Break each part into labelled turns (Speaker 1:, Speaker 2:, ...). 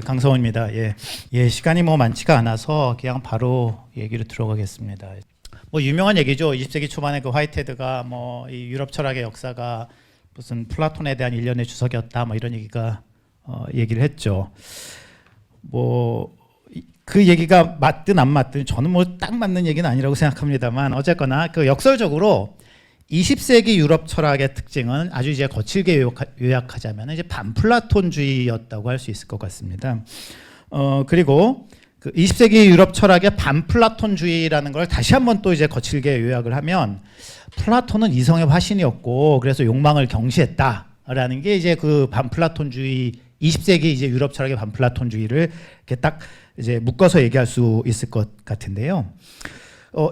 Speaker 1: 강성원입니다. 시간이 뭐 많지가 않아서 그냥 바로 얘기로 들어가겠습니다. 뭐 유명한 얘기죠. 20세기 초반에 그 화이트헤드가 뭐 이 유럽 철학의 역사가 무슨 플라톤에 대한 일련의 주석이었다, 뭐 이런 얘기가 얘기를 했죠. 뭐 그 얘기가 맞든 안 맞든 저는 뭐 딱 맞는 얘기는 아니라고 생각합니다만, 어쨌거나 그 역설적으로 20세기 유럽 철학의 특징은 아주 이제 거칠게 요약하자면 이제 반플라톤주의였다고 할 수 있을 것 같습니다. 그리고 그 20세기 유럽 철학의 반플라톤주의라는 걸 다시 한번 또 이제 거칠게 요약을 하면, 플라톤은 이성의 화신이었고 그래서 욕망을 경시했다라는 게 이제 그 반플라톤주의, 20세기 이제 유럽 철학의 반플라톤주의를 이렇게 딱 이제 묶어서 얘기할 수 있을 것 같은데요.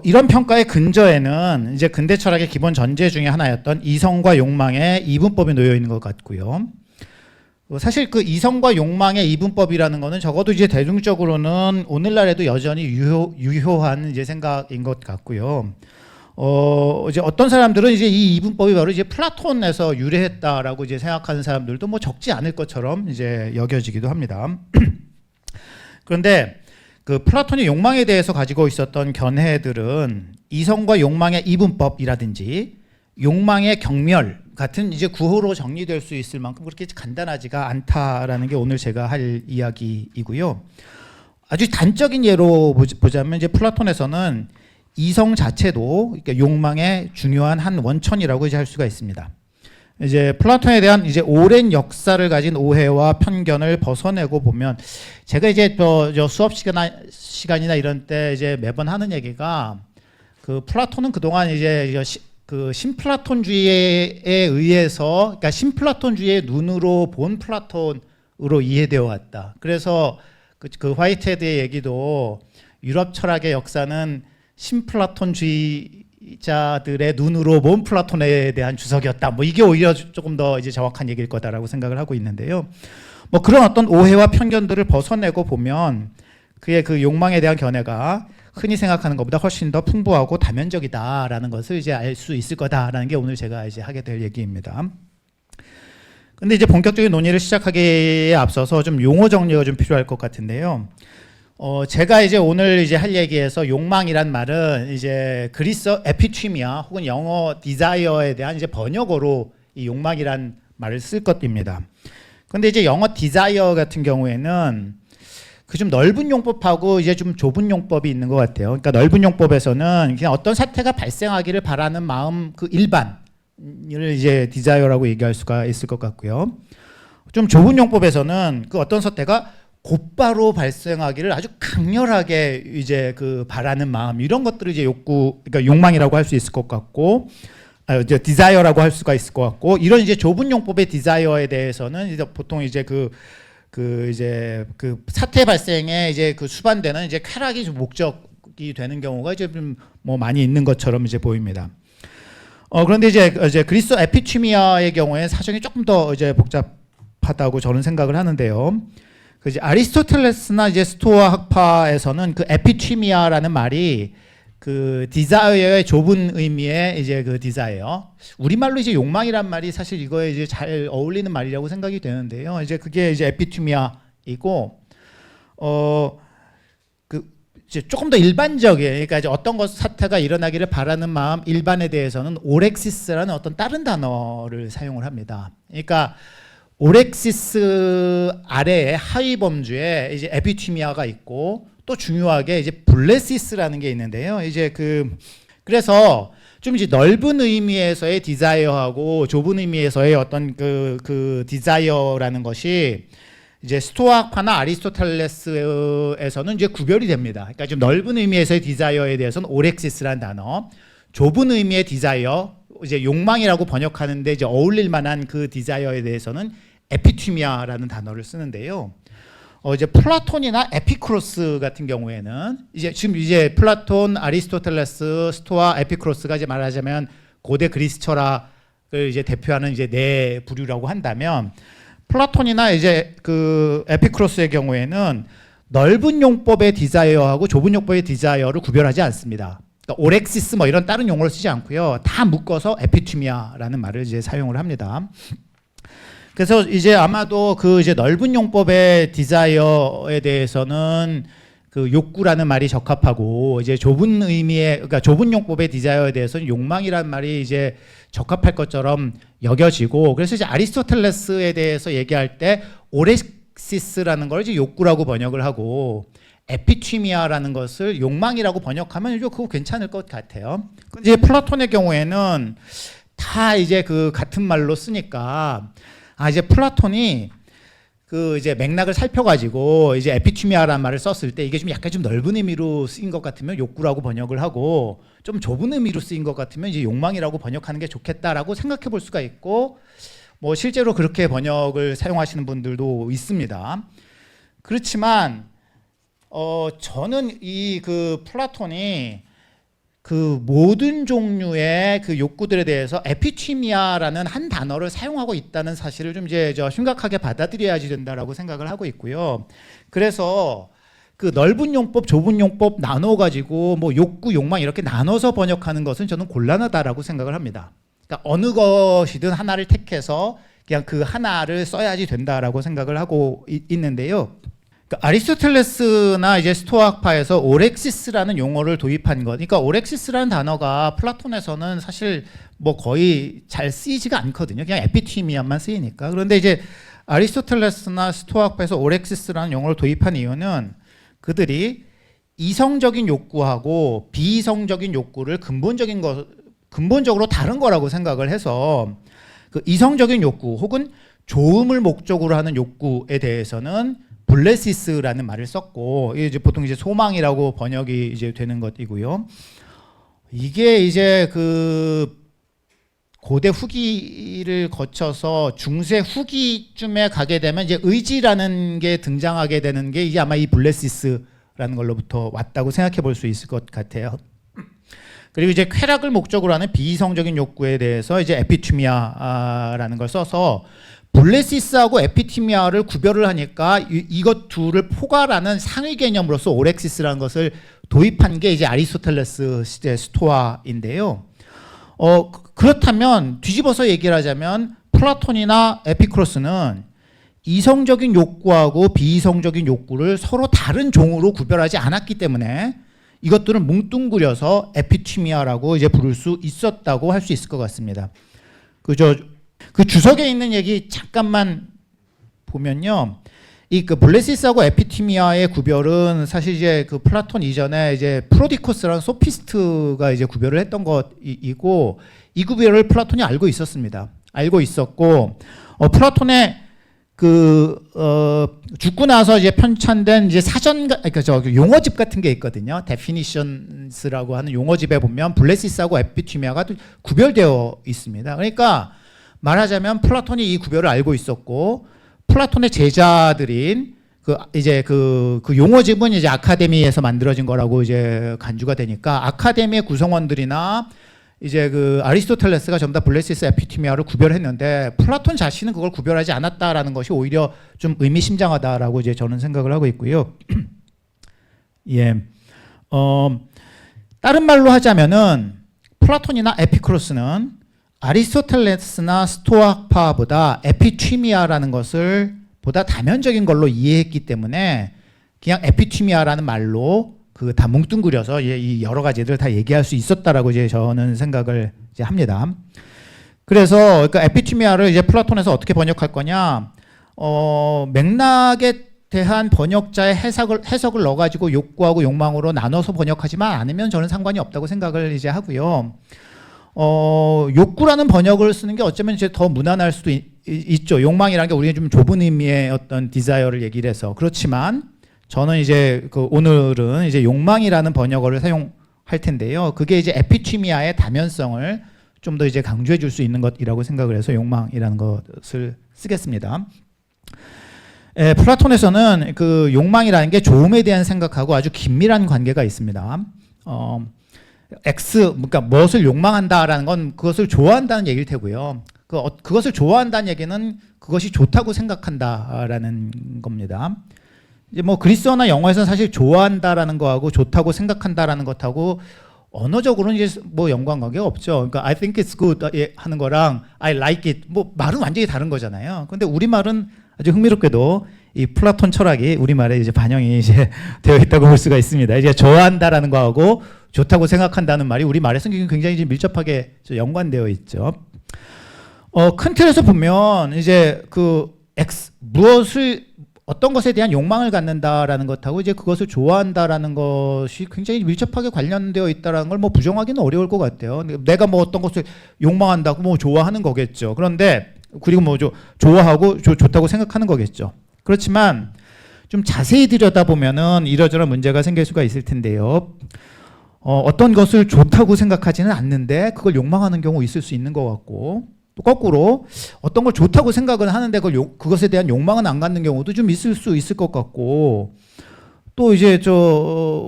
Speaker 1: 이런 평가의 근저에는 이제 근대 철학의 기본 전제 중에 하나였던 이성과 욕망의 이분법이 놓여 있는 것 같고요. 사실 그 이성과 욕망의 이분법이라는 거는 적어도 이제 대중적으로는 오늘날에도 여전히 유효한 이제 생각인 것 같고요. 이제 어떤 사람들은 이제 이 이분법이 바로 이제 플라톤에서 유래했다라고 이제 생각하는 사람들도 뭐 적지 않을 것처럼 이제 여겨지기도 합니다. 그런데 그 플라톤이 욕망에 대해서 가지고 있었던 견해들은 이성과 욕망의 이분법이라든지 욕망의 경멸 같은 이제 구호로 정리될 수 있을 만큼 그렇게 간단하지가 않다라는 게 오늘 제가 할 이야기이고요. 아주 단적인 예로 보자면 이제 플라톤에서는 이성 자체도 그러니까 욕망의 중요한 한 원천이라고 이제 할 수가 있습니다. 이제 플라톤에 대한 이제 오랜 역사를 가진 오해와 편견을 벗어내고 보면, 제가 이제 저 수업 시간이나 이런 때 이제 매번 하는 얘기가, 그 플라톤은 그동안 이제 그 신플라톤주의에 의해서, 그러니까 신플라톤주의의 눈으로 본 플라톤으로 이해되어 왔다. 그래서 그 화이트헤드의 얘기도 유럽 철학의 역사는 신플라톤주의자들의 눈으로 본 플라톤에 대한 주석이었다. 뭐 이게 오히려 조금 더 이제 정확한 얘기일 거다라고 생각을 하고 있는데요. 뭐 그런 어떤 오해와 편견들을 벗어내고 보면 그의 그 욕망에 대한 견해가 흔히 생각하는 것보다 훨씬 더 풍부하고 다면적이다라는 것을 이제 알 수 있을 거다라는 게 오늘 제가 이제 하게 될 얘기입니다. 근데 이제 본격적인 논의를 시작하기에 앞서서 좀 용어 정리가 좀 필요할 것 같은데요. 제가 이제 오늘 이제 할 얘기에서 욕망이란 말은 이제 그리스어 에피튀미아 혹은 영어 디자이어에 대한 이제 번역어로 이 욕망이란 말을 쓸 것입니다. 근데 이제 영어 디자이어 같은 경우에는 그 좀 넓은 용법하고 이제 좀 좁은 용법이 있는 것 같아요. 그러니까 넓은 용법에서는 그냥 어떤 사태가 발생하기를 바라는 마음, 그 일반을 이제 디자이어라고 얘기할 수가 있을 것 같고요. 좀 좁은 용법에서는 그 어떤 사태가 곧바로 발생하기를 아주 강렬하게 이제 그 바라는 마음, 이런 것들을 이제 그러니까 욕망이라고 할 수 있을 것 같고, 이제 디자이어라고 할 수가 있을 것 같고, 이런 이제 좁은 용법의 디자이어에 대해서는 이제 보통 이제 그 사태 발생에 이제 그 수반되는 이제 쾌락이 좀 목적이 되는 경우가 이제 좀 뭐 많이 있는 것처럼 이제 보입니다. 그런데 이제 그리스 에피튀미아의 경우에 사정이 조금 더 이제 복잡하다고 저는 생각을 하는데요. 그 이제 아리스토텔레스나 이제 스토아 학파에서는 그 에피튀미아라는 말이 그 디자이어의 좁은 의미의 이제 그 디자이어, 우리말로 이제 욕망이란 말이 사실 이거에 이제 잘 어울리는 말이라고 생각이 되는데요. 이제 그게 이제 에피튀미아이고, 그 이제 조금 더 일반적인, 그러니까 이제 어떤 것 사태가 일어나기를 바라는 마음 일반에 대해서는 오렉시스라는 어떤 다른 단어를 사용을 합니다. 그러니까 오렉시스 아래에 하위 범주에 이제 에피튀미아가 있고, 또 중요하게 이제 블레시스라는 게 있는데요. 이제 그래서 좀 이제 넓은 의미에서의 디자이어하고 좁은 의미에서의 어떤 그 디자이어라는 것이 이제 스토아파나 아리스토텔레스에서는 이제 구별이 됩니다. 그러니까 좀 넓은 의미에서의 디자이어에 대해서는 오렉시스라는 단어, 좁은 의미의 디자이어, 이제 욕망이라고 번역하는데 이제 어울릴 만한 그 디자이어에 대해서는 에피튀미아라는 단어를 쓰는데요. 이제 플라톤이나 에피쿠로스 같은 경우에는 지금 이제 플라톤, 아리스토텔레스, 스토아, 에피쿠로스가 이제 말하자면 고대 그리스 철학을 이제 대표하는 이제 네 부류라고 한다면, 플라톤이나 이제 그 에피쿠로스의 경우에는 넓은 용법의 디자이어하고 좁은 용법의 디자이어를 구별하지 않습니다. 그러니까 오렉시스 뭐 이런 다른 용어를 쓰지 않고요. 다 묶어서 에피튀미아라는 말을 이제 사용을 합니다. 그래서 이제 아마도 그 이제 넓은 용법의 디자이어에 대해서는 그 욕구라는 말이 적합하고, 이제 좁은 의미의, 그러니까 좁은 용법의 디자이어에 대해서는 욕망이라는 말이 이제 적합할 것처럼 여겨지고, 그래서 이제 아리스토텔레스에 대해서 얘기할 때 오렉시스라는 걸 이제 욕구라고 번역을 하고, 에피튀미아라는 것을 욕망이라고 번역하면 이제 그거 괜찮을 것 같아요. 이제 플라톤의 경우에는 다 이제 그 같은 말로 쓰니까, 이제 플라톤이 그 이제 맥락을 살펴가지고 이제 에피튀미아라는 말을 썼을 때 이게 좀 약간 좀 넓은 의미로 쓰인 것 같으면 욕구라고 번역을 하고, 좀 좁은 의미로 쓰인 것 같으면 이제 욕망이라고 번역하는 게 좋겠다라고 생각해 볼 수가 있고, 뭐 실제로 그렇게 번역을 사용하시는 분들도 있습니다. 그렇지만 저는 이 그 플라톤이 그 모든 종류의 그 욕구들에 대해서 에피튀미아라는 한 단어를 사용하고 있다는 사실을 좀 이제 심각하게 받아들여야지 된다라고 생각을 하고 있고요. 그래서 그 넓은 용법, 좁은 용법 나눠 가지고 뭐 욕구, 욕망 이렇게 나눠서 번역하는 것은 저는 곤란하다라고 생각을 합니다. 그러니까 어느 것이든 하나를 택해서 그냥 그 하나를 써야지 된다라고 생각을 하고 있는데요. 아리스토텔레스나 이제 스토아파에서 오렉시스라는 용어를 도입한 것. 그러니까 오렉시스라는 단어가 플라톤에서는 사실 뭐 거의 잘 쓰이지가 않거든요. 그냥 에피튀미아만 쓰이니까. 그런데 이제 아리스토텔레스나 스토아파에서 오렉시스라는 용어를 도입한 이유는 그들이 이성적인 욕구하고 비이성적인 욕구를 근본적으로 다른 거라고 생각을 해서, 그 이성적인 욕구 혹은 좋음을 목적으로 하는 욕구에 대해서는 블레시스라는 말을 썼고, 이제 보통 이제 소망이라고 번역이 이제 되는 것이고요. 이게 이제 그 고대 후기를 거쳐서 중세 후기쯤에 가게 되면 이제 의지라는 게 등장하게 되는 게 이제 아마 이 블레시스라는 걸로부터 왔다고 생각해 볼 수 있을 것 같아요. 그리고 이제 쾌락을 목적으로 하는 비이성적인 욕구에 대해서 이제 에피튀미아라는 걸 써서 블레시스하고 에피튀미아를 구별을 하니까 이것 둘을 포괄하는 상위 개념으로서 오렉시스라는 것을 도입한 게 이제 아리스토텔레스 시대 스토아인데요. 그렇다면 뒤집어서 얘기를 하자면 플라톤이나 에피쿠로스는 이성적인 욕구하고 비이성적인 욕구를 서로 다른 종으로 구별하지 않았기 때문에 이것들을 뭉뚱그려서 에피튀미아라고 이제 부를 수 있었다고 할 수 있을 것 같습니다. 그 주석에 있는 얘기 잠깐만 보면요, 이 그 블레시스하고 에피튀미아의 구별은 사실 이제 그 플라톤 이전에 이제 프로디코스라는 소피스트가 이제 구별을 했던 것이고, 이 구별을 플라톤이 알고 있었습니다. 알고 있었고, 플라톤의 죽고 나서 이제 편찬된 이제 그러니까 용어집 같은 게 있거든요. Definitions라고 하는 용어집에 보면 블레시스하고 에피튀미아가 구별되어 있습니다. 그러니까 말하자면 플라톤이 이 구별을 알고 있었고, 플라톤의 제자들인 그 용어집은 이제 아카데미에서 만들어진 거라고 이제 간주가 되니까, 아카데미의 구성원들이나 이제 그 아리스토텔레스가 전부 다 블레시스 에피튀미아를 구별했는데 플라톤 자신은 그걸 구별하지 않았다라는 것이 오히려 좀 의미심장하다라고 이제 저는 생각을 하고 있고요. 예, 다른 말로 하자면은 플라톤이나 에피쿠로스는 아리스토텔레스나 스토아파보다 에피튀미아라는 것을 보다 다면적인 걸로 이해했기 때문에 그냥 에피튀미아라는 말로 그 다 뭉뚱그려서 이 여러 가지들 다 얘기할 수 있었다라고 이제 저는 생각을 이제 합니다. 그래서 그러니까 에피튀미아를 이제 플라톤에서 어떻게 번역할 거냐? 맥락에 대한 번역자의 해석을 넣어가지고 욕구하고 욕망으로 나눠서 번역하지만 않으면 저는 상관이 없다고 생각을 이제 하고요. 욕구라는 번역을 쓰는 게 어쩌면 이제 더 무난할 수도 있죠. 욕망이라는 게 우리가 좀 좁은 의미의 어떤 디자이어를 얘기를 해서. 그렇지만 저는 이제 오늘은 이제 욕망이라는 번역어를 사용할 텐데요. 그게 이제 에피튀미아의 다면성을 좀 더 이제 강조해 줄 수 있는 것이라고 생각을 해서 욕망이라는 것을 쓰겠습니다. 플라톤에서는 그 욕망이라는 게 좋음에 대한 생각하고 아주 긴밀한 관계가 있습니다. 그러니까 무엇을 욕망한다라는 건 그것을 좋아한다는 얘기일 테고요. 그것을 좋아한다는 얘기는 그것이 좋다고 생각한다라는 겁니다. 이제 뭐 그리스어나 영어에서는 사실 좋아한다라는 거하고 좋다고 생각한다라는 것하고 언어적으로는 이제 뭐 연관관계가 없죠. 그러니까 I think it's good 하는 거랑 I like it 뭐 말은 완전히 다른 거잖아요. 근데 우리말은 아주 흥미롭게도 이 플라톤 철학이 우리말에 이제 반영이 이제 되어 있다고 볼 수가 있습니다. 이제 좋아한다라는 거하고 좋다고 생각한다는 말이 우리말에서 굉장히 이제 밀접하게 연관되어 있죠. 큰 틀에서 보면 이제 무엇을 어떤 것에 대한 욕망을 갖는다라는 것하고 이제 그것을 좋아한다라는 것이 굉장히 밀접하게 관련되어 있다라는 걸 뭐 부정하기는 어려울 것 같아요. 내가 뭐 어떤 것을 욕망한다고 뭐 좋아하는 거겠죠. 그런데 그리고 뭐 좋아하고 좋다고 생각하는 거겠죠. 그렇지만 좀 자세히 들여다보면은 이러저런 문제가 생길 수가 있을 텐데요. 어떤 것을 좋다고 생각하지는 않는데 그걸 욕망하는 경우 있을 수 있는 것 같고, 또 거꾸로 어떤 걸 좋다고 생각을 하는데 그것에 대한 욕망은 안 갖는 경우도 좀 있을 수 있을 것 같고, 또 이제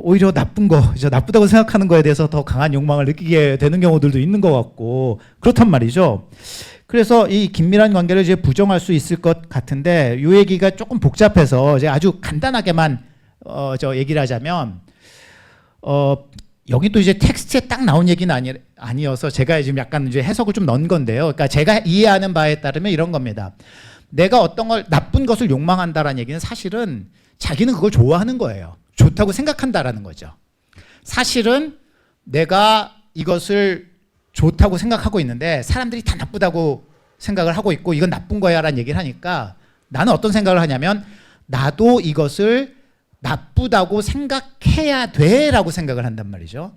Speaker 1: 오히려 나쁘다고 생각하는 거에 대해서 더 강한 욕망을 느끼게 되는 경우들도 있는 것 같고, 그렇단 말이죠. 그래서 이 긴밀한 관계를 이제 부정할 수 있을 것 같은데, 이 얘기가 조금 복잡해서 이제 아주 간단하게만 얘기를 하자면, 여기 또 이제 텍스트에 딱 나온 얘기는 아니어서 제가 지금 약간 이제 해석을 좀 넣은 건데요. 그러니까 제가 이해하는 바에 따르면 이런 겁니다. 내가 어떤 걸 나쁜 것을 욕망한다라는 얘기는 사실은 자기는 그걸 좋아하는 거예요. 좋다고 생각한다라는 거죠. 사실은 내가 이것을 좋다고 생각하고 있는데 사람들이 다 나쁘다고 생각을 하고 있고 이건 나쁜 거야라는 얘기를 하니까 나는 어떤 생각을 하냐면 나도 이것을 나쁘다고 생각해야 돼라고 생각을 한단 말이죠.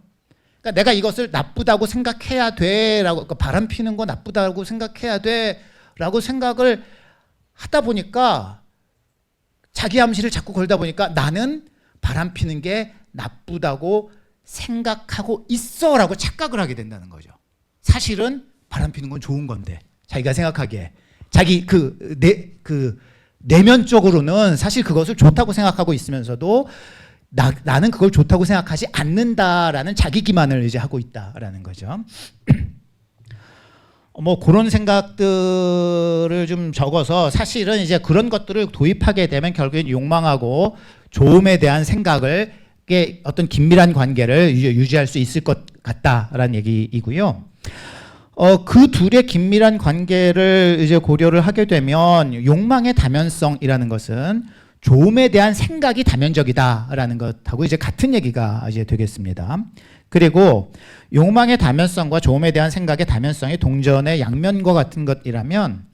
Speaker 1: 그러니까 내가 이것을 나쁘다고 생각해야 돼라고, 그러니까 바람 피는 거 나쁘다고 생각해야 돼라고 생각을 하다 보니까 자기 암시를 자꾸 걸다 보니까 나는 바람 피는 게 나쁘다고 생각하고 있어라고 착각을 하게 된다는 거죠. 사실은 바람 피는 건 좋은 건데 자기가 생각하기에 자기 내면적으로는 사실 그것을 좋다고 생각하고 있으면서도 나는 그걸 좋다고 생각하지 않는다라는 자기 기만을 이제 하고 있다라는 거죠. 뭐 그런 생각들을 좀 적어서 사실은 이제 그런 것들을 도입하게 되면 결국엔 욕망하고 좋음에 대한 생각을 어떤 긴밀한 관계를 유지할 수 있을 것 같다라는 얘기이고요. 그 둘의 긴밀한 관계를 이제 고려를 하게 되면 욕망의 다면성이라는 것은 좋음에 대한 생각이 다면적이다라는 것하고 이제 같은 얘기가 이제 되겠습니다. 그리고 욕망의 다면성과 좋음에 대한 생각의 다면성이 동전의 양면과 같은 것이라면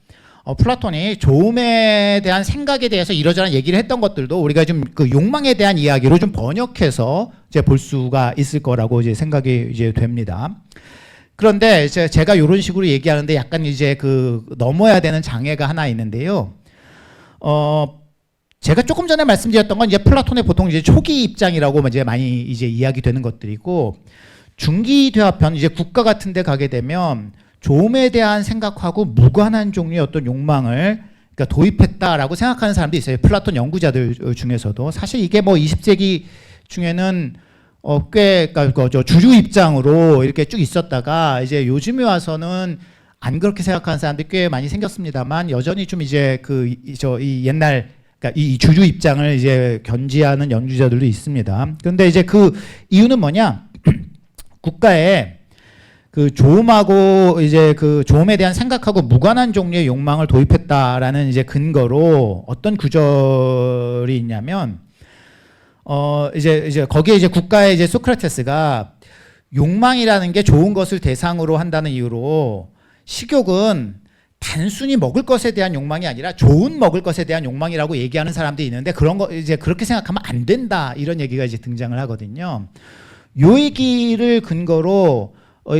Speaker 1: 플라톤이 좋음에 대한 생각에 대해서 이러저런 얘기를 했던 것들도 우리가 좀 그 욕망에 대한 이야기로 좀 번역해서 이제 볼 수가 있을 거라고 이제 생각이 이제 됩니다. 그런데 제가 이런 식으로 얘기하는데 약간 이제 넘어야 되는 장애가 하나 있는데요. 제가 조금 전에 말씀드렸던 건 이제 플라톤의 보통 이제 초기 입장이라고 이제 많이 이제 이야기되는 것들이고, 중기 퇴화편 이제 국가 같은 데 가게 되면 좋음에 대한 생각하고 무관한 종류의 어떤 욕망을 그러니까 도입했다라고 생각하는 사람도 있어요. 플라톤 연구자들 중에서도. 사실 이게 뭐 20세기 중에는 그러니까 주류 입장으로 이렇게 쭉 있었다가 이제 요즘에 와서는 안 그렇게 생각하는 사람들이 꽤 많이 생겼습니다만 여전히 좀 이제 이 옛날 그러니까 이 주류 입장을 이제 견지하는 연구자들도 있습니다. 그런데 이제 그 이유는 뭐냐? 국가에 좋음하고 이제 좋음에 대한 생각하고 무관한 종류의 욕망을 도입했다라는 이제 근거로 어떤 구절이 있냐면 이제 거기에 이제 국가의 이제 소크라테스가 욕망이라는 게 좋은 것을 대상으로 한다는 이유로 식욕은 단순히 먹을 것에 대한 욕망이 아니라 좋은 먹을 것에 대한 욕망이라고 얘기하는 사람들이 있는데 그런 거 이제 그렇게 생각하면 안 된다 이런 얘기가 이제 등장을 하거든요. 요 얘기를 근거로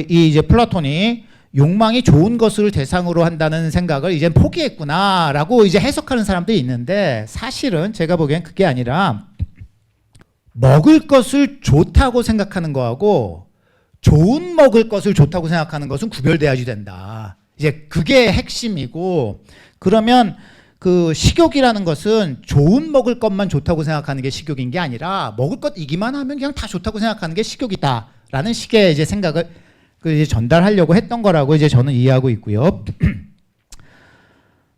Speaker 1: 이제 플라톤이 욕망이 좋은 것을 대상으로 한다는 생각을 이제 포기했구나라고 이제 해석하는 사람들이 있는데 사실은 제가 보기엔 그게 아니라 먹을 것을 좋다고 생각하는 거하고 좋은 먹을 것을 좋다고 생각하는 것은 구별돼야지 된다. 이제 그게 핵심이고, 그러면 식욕이라는 것은 좋은 먹을 것만 좋다고 생각하는 게 식욕인 게 아니라 먹을 것이기만 하면 그냥 다 좋다고 생각하는 게 식욕이다라는 식의 이제 생각을 이제 전달하려고 했던 거라고 이제 저는 이해하고 있고요.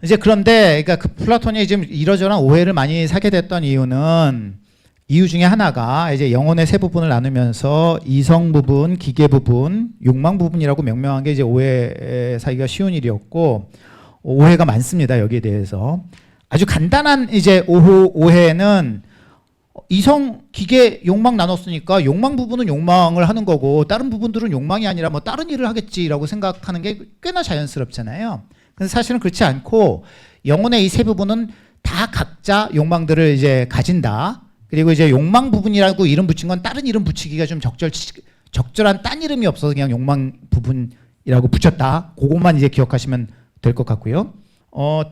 Speaker 1: 이제 그런데 그러니까 플라톤이 지금 이러저런 오해를 많이 사게 됐던 이유는 이유 중에 하나가 이제 영혼의 세 부분을 나누면서 이성 부분, 기계 부분, 욕망 부분이라고 명명한 게 이제 오해 사기가 쉬운 일이었고, 오해가 많습니다. 여기에 대해서. 아주 간단한 이제 오해는 이성, 기계, 욕망 나눴으니까 욕망 부분은 욕망을 하는 거고 다른 부분들은 욕망이 아니라 뭐 다른 일을 하겠지라고 생각하는 게 꽤나 자연스럽잖아요. 근데 사실은 그렇지 않고 영혼의 이 세 부분은 다 각자 욕망들을 이제 가진다. 그리고 이제 욕망 부분이라고 이름 붙인 건 다른 이름 붙이기가 좀 적절한 딴 이름이 없어서 그냥 욕망 부분이라고 붙였다. 그것만 이제 기억하시면 될 것 같고요.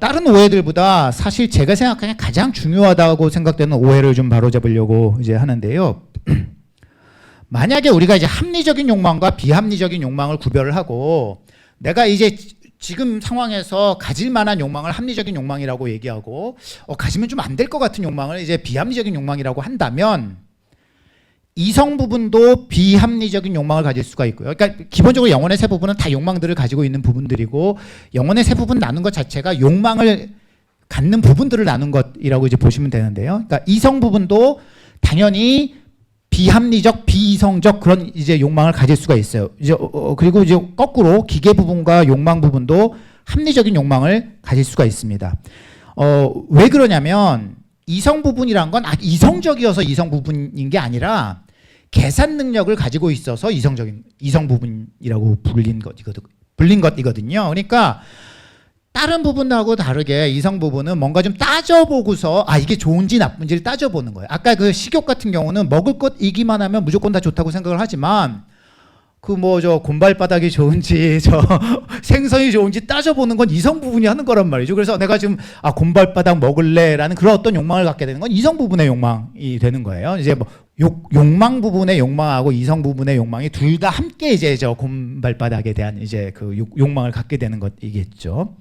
Speaker 1: 다른 오해들보다 사실 제가 생각하기에 가장 중요하다고 생각되는 오해를 좀 바로잡으려고 이제 하는데요. 만약에 우리가 이제 합리적인 욕망과 비합리적인 욕망을 구별을 하고 내가 이제 지금 상황에서 가질 만한 욕망을 합리적인 욕망이라고 얘기하고 가지면 좀 안 될 것 같은 욕망을 이제 비합리적인 욕망이라고 한다면 이성 부분도 비합리적인 욕망을 가질 수가 있고요. 그러니까 기본적으로 영혼의 세 부분은 다 욕망들을 가지고 있는 부분들이고 영혼의 세 부분 나눈 것 자체가 욕망을 갖는 부분들을 나눈 것이라고 이제 보시면 되는데요. 그러니까 이성 부분도 당연히 비합리적, 비이성적 그런 이제 욕망을 가질 수가 있어요. 이제 그리고 이제 거꾸로 기계 부분과 욕망 부분도 합리적인 욕망을 가질 수가 있습니다. 왜 그러냐면 이성 부분이란 건 이성적이어서 이성 부분인 게 아니라 계산 능력을 가지고 있어서 이성 부분이라고 불린 것이거든요. 그러니까 다른 부분하고 다르게 이성 부분은 뭔가 좀 따져보고서 이게 좋은지 나쁜지를 따져보는 거예요. 아까 그 식욕 같은 경우는 먹을 것이기만 하면 무조건 다 좋다고 생각을 하지만 저 곰발바닥이 좋은지 생선이 좋은지 따져보는 건 이성 부분이 하는 거란 말이죠. 그래서 내가 지금 곰발바닥 먹을래라는 그런 어떤 욕망을 갖게 되는 건 이성 부분의 욕망이 되는 거예요. 이제 뭐 욕망 부분의 욕망하고 이성 부분의 욕망이 둘 다 함께 이제 곰발바닥에 대한 이제 그 욕망을 갖게 되는 것이겠죠.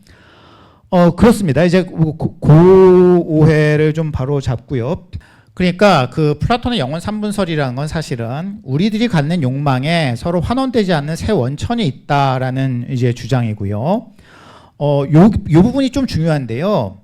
Speaker 1: 그렇습니다. 이제 그 오해를 좀 바로 잡고요. 그러니까 그 플라톤의 영혼 3분설이라는 건 사실은 우리들이 갖는 욕망에 서로 환원되지 않는 새 원천이 있다라는 이제 주장이고요. 요 부분이 좀 중요한데요.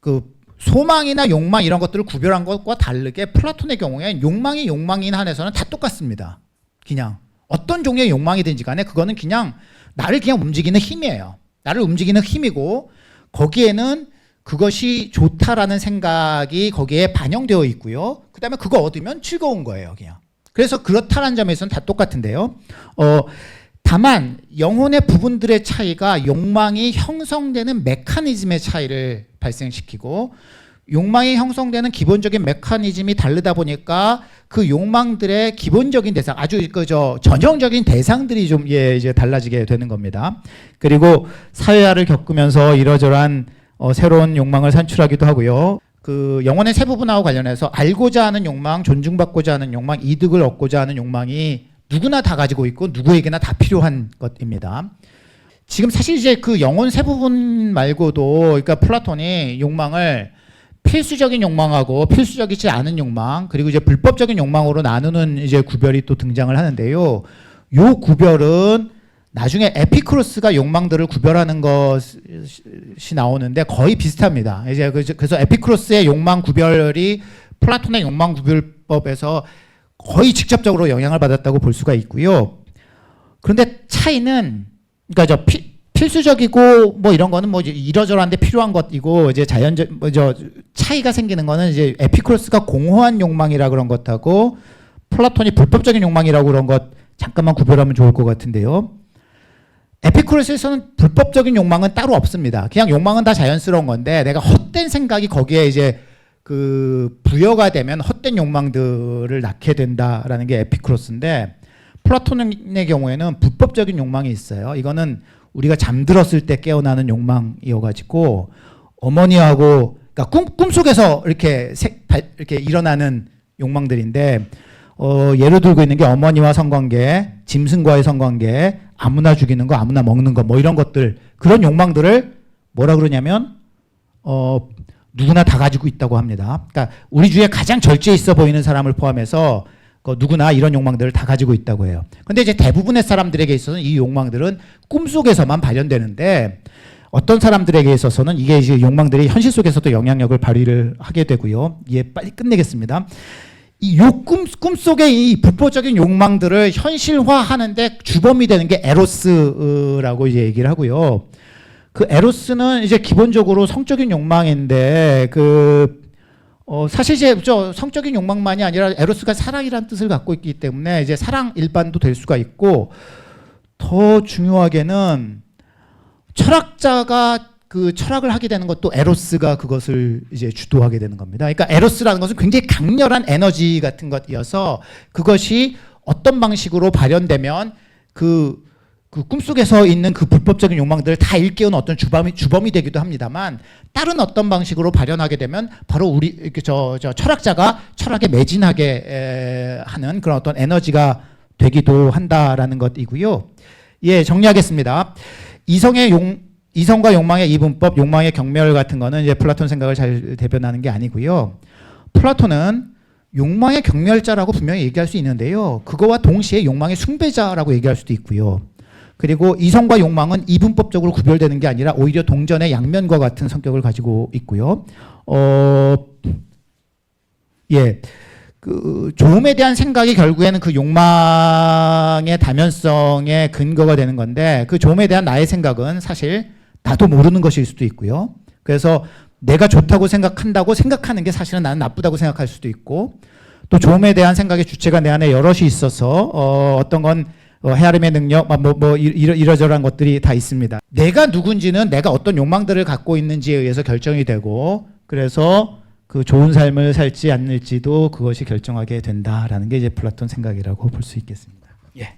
Speaker 1: 그 소망이나 욕망 이런 것들을 구별한 것과 다르게 플라톤의 경우에 욕망이 욕망인 한에서는 다 똑같습니다. 그냥 어떤 종류의 욕망이든지 간에 그거는 그냥 나를 그냥 움직이는 힘이에요. 나를 움직이는 힘이고 거기에는 그것이 좋다라는 생각이 거기에 반영되어 있고요. 그 다음에 그거 얻으면 즐거운 거예요, 그냥. 그래서 그렇다는 점에서는 다 똑같은데요. 다만 영혼의 부분들의 차이가 욕망이 형성되는 메커니즘의 차이를 발생시키고 욕망이 형성되는 기본적인 메커니즘이 다르다 보니까 그 욕망들의 기본적인 대상, 아주 전형적인 대상들이 좀 이제 달라지게 되는 겁니다. 그리고 사회화를 겪으면서 이러저러한 새로운 욕망을 산출하기도 하고요. 그 영혼의 세 부분하고 관련해서 알고자 하는 욕망, 존중받고자 하는 욕망, 이득을 얻고자 하는 욕망이 누구나 다 가지고 있고 누구에게나 다 필요한 것입니다. 지금 사실 이제 그 영혼 세 부분 말고도 그러니까 플라톤이 욕망을 필수적인 욕망하고 필수적이지 않은 욕망 그리고 이제 불법적인 욕망으로 나누는 이제 구별이 또 등장을 하는데요. 요 구별은 나중에 에피크로스가 욕망들을 구별하는 것이 나오는데 거의 비슷합니다. 이제 그래서 에피크로스의 욕망 구별이 플라톤의 욕망 구별법에서 거의 직접적으로 영향을 받았다고 볼 수가 있고요. 그런데 차이는 그러니까 필수적이고 뭐 이런 거는 뭐 이러저러한데 필요한 것이고 이제 차이가 생기는 거는 이제 에피크로스가 공허한 욕망이라 그런 것하고 플라톤이 불법적인 욕망이라고 그런 것 잠깐만 구별하면 좋을 것 같은데요. 에피쿠로스에서는 불법적인 욕망은 따로 없습니다. 그냥 욕망은 다 자연스러운 건데 내가 헛된 생각이 거기에 이제 그 부여가 되면 헛된 욕망들을 낳게 된다라는 게 에피쿠로스인데 플라톤의 경우에는 불법적인 욕망이 있어요. 이거는 우리가 잠들었을 때 깨어나는 욕망이어가지고 어머니하고 그러니까 꿈속에서 이렇게 일어나는 욕망들인데 예로 들고 있는 게 어머니와 성관계, 짐승과의 성관계, 아무나 죽이는 거, 아무나 먹는 거, 뭐 이런 것들 그런 욕망들을 뭐라 그러냐면 누구나 다 가지고 있다고 합니다. 그러니까 우리 주위에 가장 절제에 있어 보이는 사람을 포함해서 누구나 이런 욕망들을 다 가지고 있다고 해요. 근데 이제 대부분의 사람들에게 있어서는 이 욕망들은 꿈속에서만 발현되는데 어떤 사람들에게 있어서는 이게 이제 욕망들이 현실 속에서도 영향력을 발휘를 하게 되고요. 예, 빨리 끝내겠습니다. 이 꿈속의 이 불법적인 욕망들을 현실화하는데 주범이 되는 게 에로스라고 이제 얘기를 하고요. 그 에로스는 이제 기본적으로 성적인 욕망인데 사실 이제 성적인 욕망만이 아니라 에로스가 사랑이라는 뜻을 갖고 있기 때문에 이제 사랑 일반도 될 수가 있고, 더 중요하게는 철학자가 그 철학을 하게 되는 것도 에로스가 그것을 이제 주도하게 되는 겁니다. 그러니까 에로스라는 것은 굉장히 강렬한 에너지 같은 것이어서 그것이 어떤 방식으로 발현되면 그 꿈속에서 있는 그 불법적인 욕망들을 다 일깨우는 어떤 주범이 되기도 합니다만, 다른 어떤 방식으로 발현하게 되면 바로 우리 철학자가 철학에 매진하게 하는 그런 어떤 에너지가 되기도 한다라는 것이고요. 예, 정리하겠습니다. 이성과 욕망의 이분법, 욕망의 경멸 같은 거는 이제 플라톤 생각을 잘 대변하는 게 아니고요. 플라톤은 욕망의 경멸자라고 분명히 얘기할 수 있는데요. 그거와 동시에 욕망의 숭배자라고 얘기할 수도 있고요. 그리고 이성과 욕망은 이분법적으로 구별되는 게 아니라 오히려 동전의 양면과 같은 성격을 가지고 있고요. 그 조음에 대한 생각이 결국에는 그 욕망의 다면성의 근거가 되는 건데, 그 조음에 대한 나의 생각은 사실 나도 모르는 것일 수도 있고요. 그래서 내가 좋다고 생각한다고 생각하는 게 사실은 나는 나쁘다고 생각할 수도 있고, 또 조음에 대한 생각의 주체가 내 안에 여럿이 있어서 어떤 건 헤아림의 능력, 이러저러한 것들이 다 있습니다. 내가 누군지는 내가 어떤 욕망들을 갖고 있는지에 의해서 결정이 되고, 그래서 그 좋은 삶을 살지 않을지도 그것이 결정하게 된다라는 게 이제 플라톤 생각이라고 볼 수 있겠습니다. 예.